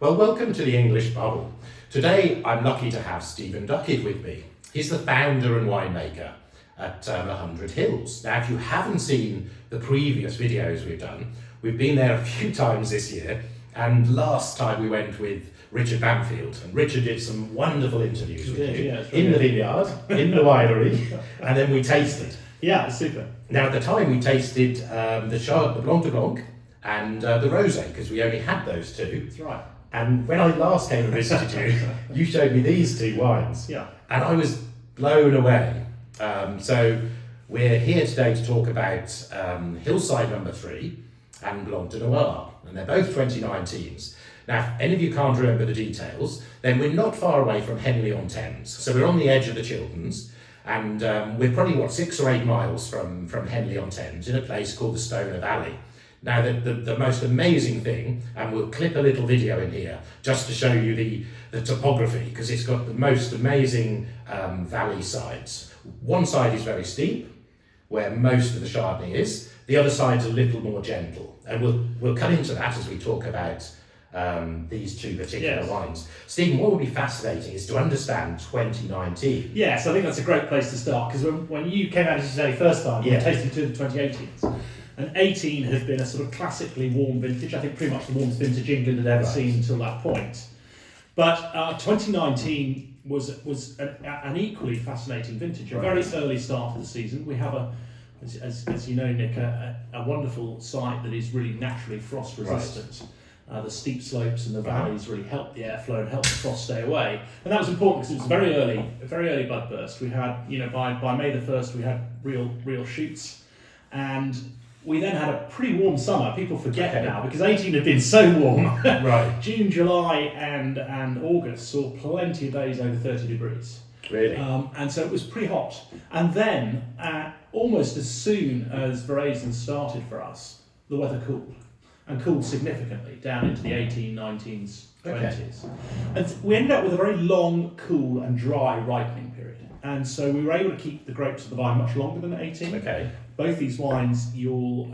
Well, welcome to the English Bubble. Today I'm lucky to have Stephen Duckett with me. He's the founder and winemaker at 100 Hills. Now, if you haven't seen the previous videos we've done, we've been there a few times this year, and last time we went with Richard Bamfield, and Richard did some wonderful interviews with you in the vineyard, in the winery, and then we tasted. Yeah, super. Now, at the time we tasted the Blanc de Noirs and the Rosé, because we only had those two. That's right. And when I last came and visited you, you showed me these two wines. Yeah. And I was blown away. So we're here today to talk about Hillside No.3 and Blanc de Noirs. And they're both 2019s. Now, if any of you can't remember the details, then we're not far away from Henley-on-Thames. So we're on the edge of the Chilterns. And we're probably, 6 or 8 miles from Henley-on-Thames in a place called the Stoner Valley. Now, the most amazing thing, and we'll clip a little video in here just to show you the topography, because it's got the most amazing valley sides. One side is very steep, where most of the Chardonnay is. The other side's a little more gentle. And we'll cut into that as we talk about these two particular wines. Stephen, what would be fascinating is to understand 2019. Yes, I think that's a great place to start, because when you came out, as you say, first time, you were tasting two of the 2018s. And 18 has been a sort of classically warm vintage. I think pretty much the warmest vintage England had ever seen until that point. But 2019 was an equally fascinating vintage, a very early start of the season. We have as you know, Nick, a wonderful site that is really naturally frost resistant. The steep slopes and the valleys really help the airflow and help the frost stay away. And that was important because it was a very early bud burst. We had, by May the 1st, we had real shoots. And we then had a pretty warm summer. People forget now because 18 had been so warm. Right. June, July, and August saw plenty of days over 30 degrees. Really? And so it was pretty hot. And then, almost as soon as Veraison started for us, the weather cooled. And cooled significantly down into the 18, 19s, 20s. And we ended up with a very long, cool, and dry ripening period. And so we were able to keep the grapes of the vine much longer than 18. Okay. Both these wines you'll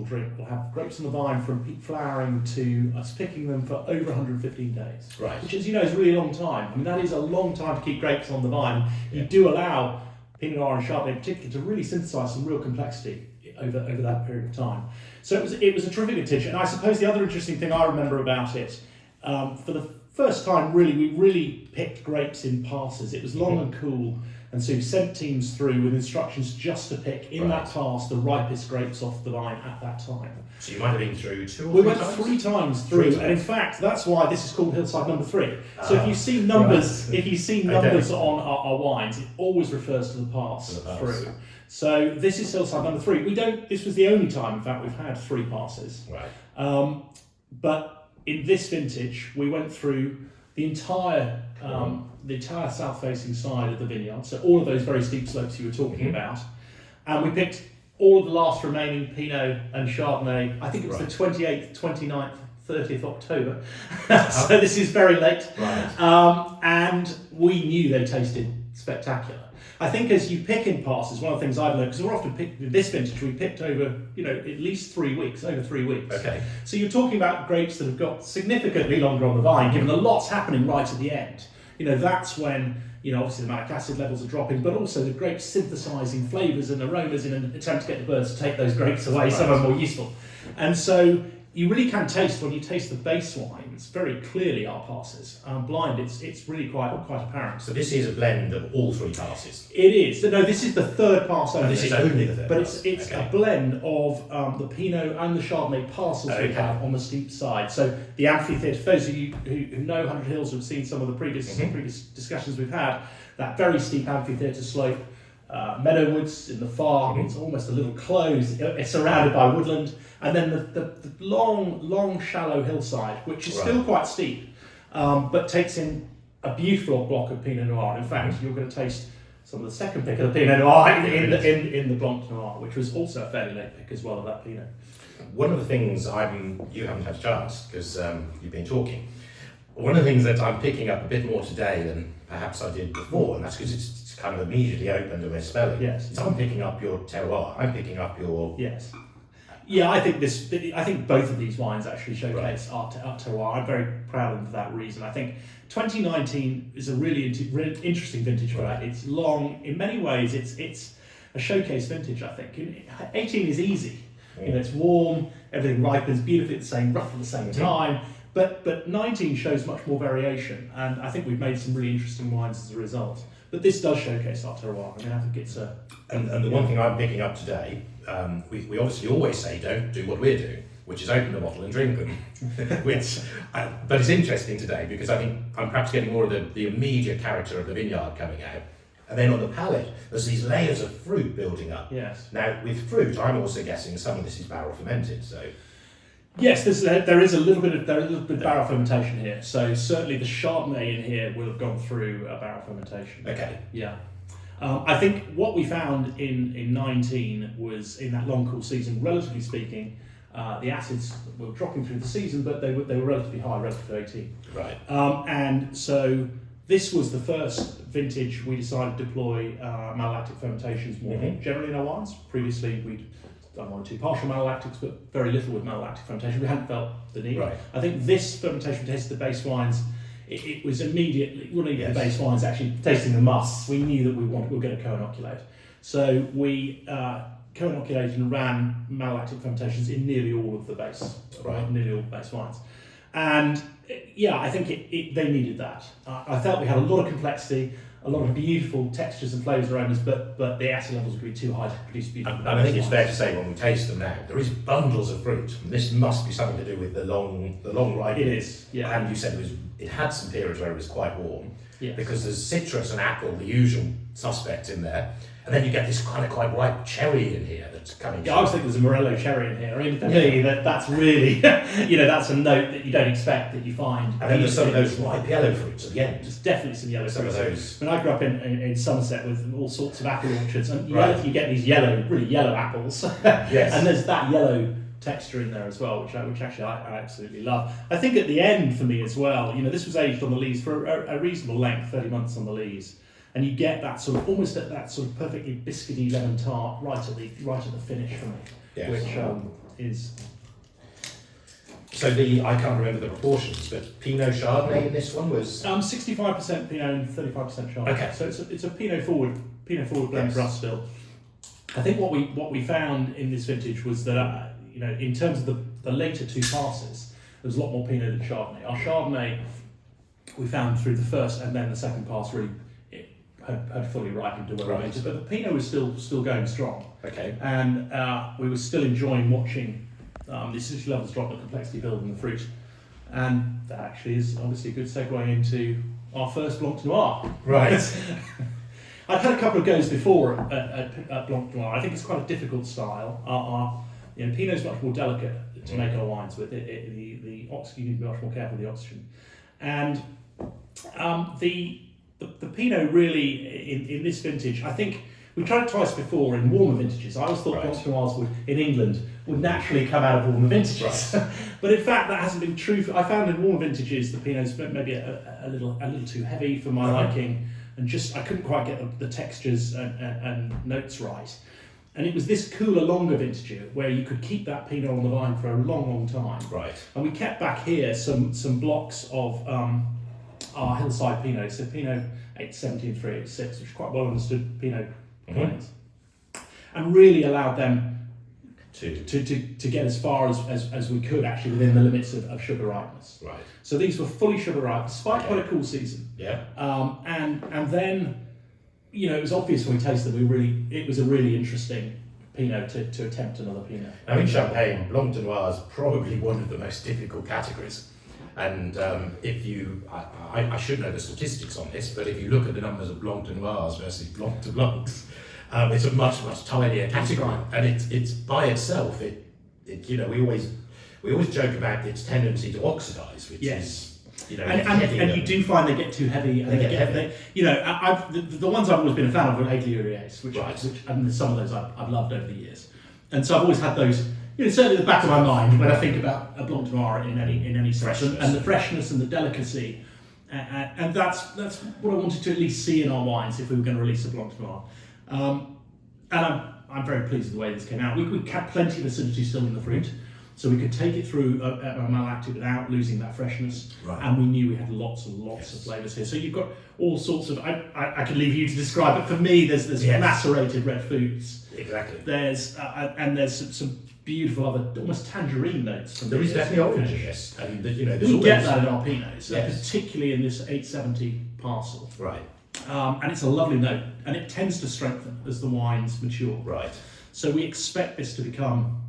drink will have grapes on the vine from peak flowering to us picking them for over 115 days. Right. Which, as you know, is a really long time. I mean, that is a long time to keep grapes on the vine. You do allow Pinot Noir and Chardonnay in particular to really synthesize some real complexity over that period of time. So it was a terrific vintage. And I suppose the other interesting thing I remember about it, for the first time we really picked grapes in passes. It was long and cool. And so we sent teams through with instructions just to pick in that pass the ripest grapes off the vine at that time. So you might have been through 2 or 3 We went times? 3 times through, and in fact, that's why this is called Hillside No.3. So if you see numbers, on our wines, it always refers to the pass through. So this is Hillside No.3. This was the only time, in fact, we've had 3 passes. Right. But in this vintage, we went through the entire south-facing side of the vineyard, so all of those very steep slopes you were talking about, and we picked all of the last remaining Pinot and Chardonnay. I think it was the 28th, 29th, 30th October, so this is very late. Right. And we knew they tasted spectacular. I think as you pick in passes, one of the things I've learned, because we're often picked in this vintage, we picked over, at least 3 weeks, over 3 weeks. Okay. So you're talking about grapes that have got significantly longer on the vine, given a lot's happening right at the end. That's when, obviously the malic acid levels are dropping, but also the grapes synthesizing flavors and aromas in an attempt to get the birds to take those grapes away. Some are more useful. And so you really can taste, when you taste the base wines, very clearly our passes. Blind, it's really quite apparent. So this is a blend of all 3 passes? It is. No, this is the 3rd pass only. This is only the 3rd But pass. it's a blend of the Pinot and the Chardonnay parcels we have on the steep side. So the amphitheatre, for those of you who know 100 Hills, who have seen some of the previous discussions we've had, that very steep amphitheatre slope, meadowwoods in the far, it's almost a little close, it's surrounded by woodland, and then the long shallow hillside, which is still quite steep, but takes in a beautiful block of Pinot Noir. In fact, you're going to taste some of the second pick of the Pinot Noir in the Blanc de Noirs, which was also a fairly late pick as well of that Pinot. One of the things you haven't had a chance, because you've been talking, one of the things that I'm picking up a bit more today than perhaps I did before, and that's because it's kind of immediately opened and we're smelling. Yes. So I'm picking up your terroir, I'm picking up your Yeah, I think both of these wines actually showcase art terroir. I'm very proud of them for that reason. I think 2019 is a really interesting vintage for that. It's long. In many ways, it's a showcase vintage, I think. 18 is easy. You know, it's warm, everything ripens beautifully at the same, roughly the same time. But 19 shows much more variation, and I think we've made some really interesting wines as a result. But this does showcase our terroir. I mean, I think it's a... And the one thing I'm picking up today, we obviously always say don't do what we're doing, which is open a bottle and drink them. But it's interesting today because I think I'm perhaps getting more of the immediate character of the vineyard coming out. And then on the palate, there's these layers of fruit building up. Yes. Now, with fruit, I'm also guessing some of this is barrel fermented, so... Yes, there is a little bit of barrel fermentation here. So certainly the Chardonnay in here will have gone through a barrel fermentation. Okay. Yeah. I think what we found in 19 was, in that long cool season, relatively speaking, the acids were dropping through the season, but they were relatively high relative to 18. Right. And so this was the first vintage we decided to deploy malolactic fermentations more generally in our wines. Previously, we'd done one or two partial malolactics, but very little with malolactic fermentation. We hadn't felt the need. Right. I think this fermentation tasted the base wines. It was immediately, the base wines actually tasting the musts. We knew that we were going to co-inoculate. So we co-inoculated and ran malolactic fermentations in nearly all of the base, nearly all the base wines. And yeah, I think they needed that. I felt we had a lot of complexity, a lot of beautiful textures and flavours aromas, but the acid levels would be too high to produce beautiful. And I think it's fair to say when we taste them now, there is bundles of fruit. This must be something to do with the long ripening. It is, yeah. And you said it had some periods where it was quite warm, yes. Because there's citrus and apple, the usual suspect in there, and then you get this kind of quite ripe cherry in here that's coming. Yeah, I was thinking there's a Morello cherry in here. I mean, for me, that's really, that's a note that you don't expect that you find. And then there's some of those ripe yellow fruits at the end. There's definitely some yellow Some fruits. of those. When I grew up in Somerset with all sorts of apple orchards, and you get these really yellow apples. Yes. And there's that yellow texture in there as well, which actually I absolutely love. I think at the end for me as well, this was aged on the lees for a reasonable length, 30 months on the lees. And you get that sort of almost at that sort of perfectly biscuity lemon tart right at the finish for me, Yes. which is. So I can't remember the proportions, but Pinot Chardonnay in this one was 65% Pinot and 35% Chardonnay. Okay. So it's a Pinot forward blend for us still. I think what we found in this vintage was that in terms of the later two passes, there was a lot more Pinot than Chardonnay. Our Chardonnay we found through the first and then the second pass really had fully ripened to where we wanted, but the Pinot was still going strong. okay. And we were still enjoying watching the acidity levels drop, the complexity build in the fruit. And that actually is obviously a good segue into our first Blanc de Noir. Right. I've had a couple of goes before at Blanc de Noir. I think it's quite a difficult style. Pinot is much more delicate to make our wines with. The oxygen, you need to be much more careful with the oxygen. And the Pinot really, in this vintage, I think we tried it twice before in warmer vintages. I always thought Blanc de Noirs in England would naturally come out of warmer vintages. Right. But in fact, that hasn't been true. I found in warmer vintages, the Pinot's maybe a little too heavy for my liking, and I couldn't quite get the textures and notes right. And it was this cooler, longer vintage where you could keep that Pinot on the vine for a long time. Right. And we kept back here some blocks of our Hillside Pinot, so Pinot 817 386, which is quite well understood Pinot wines, and really allowed them to get as far as we could actually within the limits of sugar ripeness. Right. So these were fully sugar ripe, despite quite a cool season. Yeah. And then, it was obvious when we tasted them, it was a really interesting Pinot to attempt another Pinot. Now in Champagne, Blanc de Noir is probably one of the most difficult categories. And I should know the statistics on this, but if you look at the numbers of Blanc de Noirs versus Blanc de Blancs, it's a much tinier category, and it's by itself. We always joke about its tendency to oxidise, which is. And you do find they get too heavy. And they get heavy. The ones I've always been a fan of are Hagley-Uriers, which and some of those I've loved over the years. And so I've always had those, certainly at the back of my mind when I think about a Blanc de Noir in any sense, and the freshness and the delicacy, and that's what I wanted to at least see in our wines if we were going to release a Blanc de Noir. And I'm very pleased with the way this came out. We kept plenty of acidity still in the fruit, so we could take it through a malolactic without losing that freshness. Right. And we knew we had lots and lots of flavours here. So you've got all sorts of. I can leave you to describe it. For me, there's macerated red fruits. Exactly. There's some beautiful other almost tangerine notes. There is definitely orange in this, and there's we always get that in our Pinots, Yes. particularly in this 870 parcel. right. And it's a lovely note, and it tends to strengthen as the wines mature. Right. So we expect this to become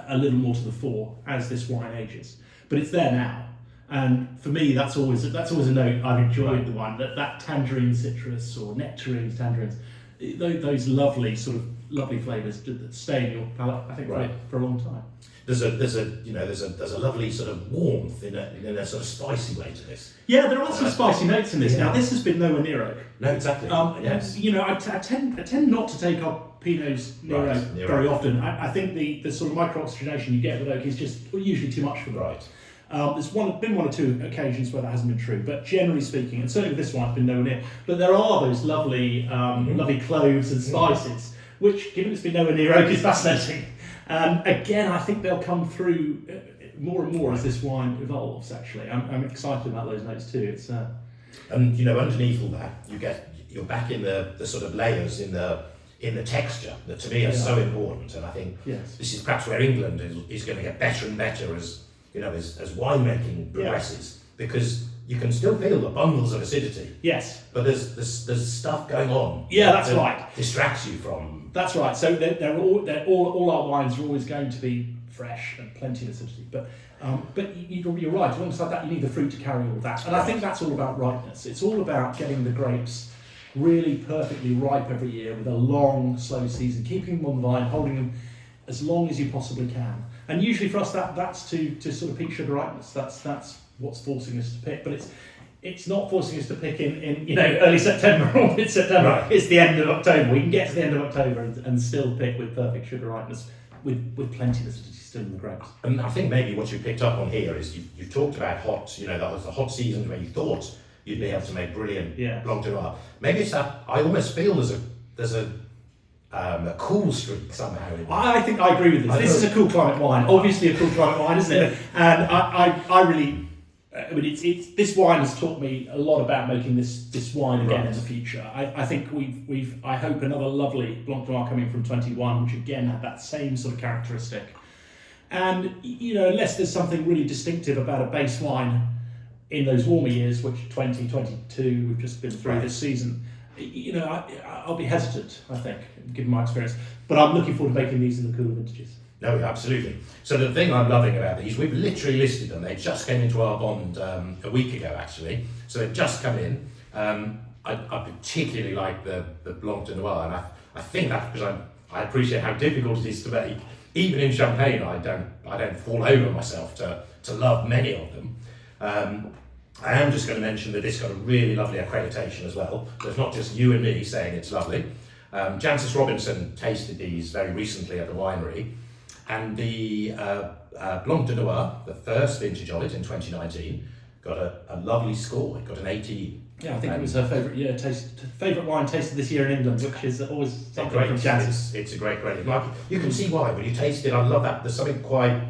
a little more to the fore as this wine ages. But it's there now, and for me, that's always a note I've enjoyed the wine. That tangerine citrus or nectarines, tangerines, those lovely flavours that stay in your palate, I think, for a long time. There's a lovely sort of warmth in a sort of spicy way to this. Yeah, there are some spicy notes in this. Yeah. Now, this has been nowhere near oak. No, exactly. Yes. I tend not to take our Pinots near oak very often. I think the sort of micro-oxygenation you get with oak is just usually too much for me. Right. There's been one or two occasions where that hasn't been true, but generally speaking, and certainly with this one, it's been nowhere near. But there are those lovely cloves and spices, which, given it's been nowhere near oak, is fascinating. Again, I think they'll come through more and more as this wine evolves. Actually, I'm excited about those notes too. It's and underneath all that, you're back in the sort of layers in the texture that to me are so important. And I think this is perhaps where England is going to get better and better as winemaking progresses, because you can still feel the bundles of acidity. Yes, but there's stuff going on. Yeah, that's right. Distracts you from. That's right. So all our wines are always going to be fresh and plenty of acidity. But you're right. Alongside that, you need the fruit to carry all that. And I think that's all about ripeness. It's all about getting the grapes really perfectly ripe every year with a long, slow season, keeping them on the vine, holding them as long as you possibly can. And usually for us, that's to sort of peak sugar ripeness. That's what's forcing us to pick. But it's not forcing us to pick in early September or mid-September. Right. It's the end of October. We can get to the end of October and still pick with perfect sugar ripeness, with plenty of acidity still in the grapes. And I think maybe what you picked up on here is you talked about hot. That was the hot seasons where you thought you'd be able to make brilliant Blanc de Noir. Maybe it's that I almost feel there's a cool streak somehow. I think I agree with this. This is a cool climate wine. Obviously a cool climate wine, isn't it? And I really. It's this wine has taught me a lot about making this wine again in the future. I think I hope another lovely Blanc de Noir coming from 21, which again had that same sort of characteristic. And unless there's something really distinctive about a base wine in those warmer years, which 2022 we've just been through this season, I'll be hesitant, I think, given my experience. But I'm looking forward to making these in the cooler vintages. No, absolutely. So the thing I'm loving about these, we've literally listed them. They just came into our bond a week ago, actually. So they've just come in. I particularly like the Blanc de Noir, and I think that's because I appreciate how difficult it is to make. Even in Champagne, I don't fall over myself to love many of them. I am just going to mention that this got a really lovely accreditation as well. So it's not just you and me saying it's lovely. Jancis Robinson tasted these very recently at the winery. And the Blanc de Noir, the first vintage of it in 2019, got a lovely score. It got an 18. Yeah, I think it was her favourite wine tasted this year in England, which is always something from Jancis. It's a great credit. You can see why when you taste it. I love that. There's something quite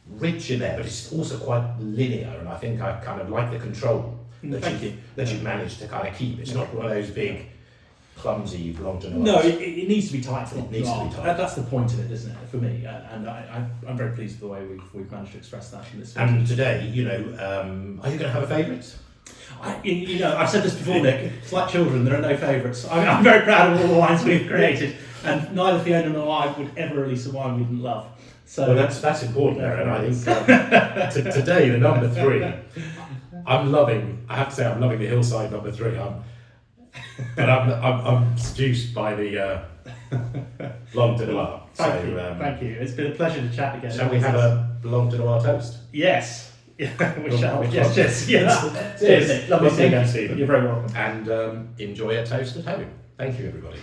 rich in there, but it's also quite linear. And I think I kind of like the control that you've managed to kind of keep. It's not one of those big, clumsy Blanc de Noirs. No, it needs to be tight. It needs to be tight. That's the point of it, isn't it? For me, and I'm very pleased with the way we've managed to express that in this. And today, are you going to have a favourite? I've said this before, Nick. It's like children; there are no favourites. I'm very proud of all the wines we've created, and neither Fiona nor I would ever release a wine we didn't love. So that's important, Aaron. I think today the number 3. I'm loving the Hillside No.3. But I'm seduced by the Blanc de Noir. Thank you. It's been a pleasure to chat again. Shall we have a Blanc de Noir toast? Yes. We shall. Yes. Cheers. Lovely seeing you, Stephen. You're very welcome. And enjoy a toast at home. Thank you, everybody.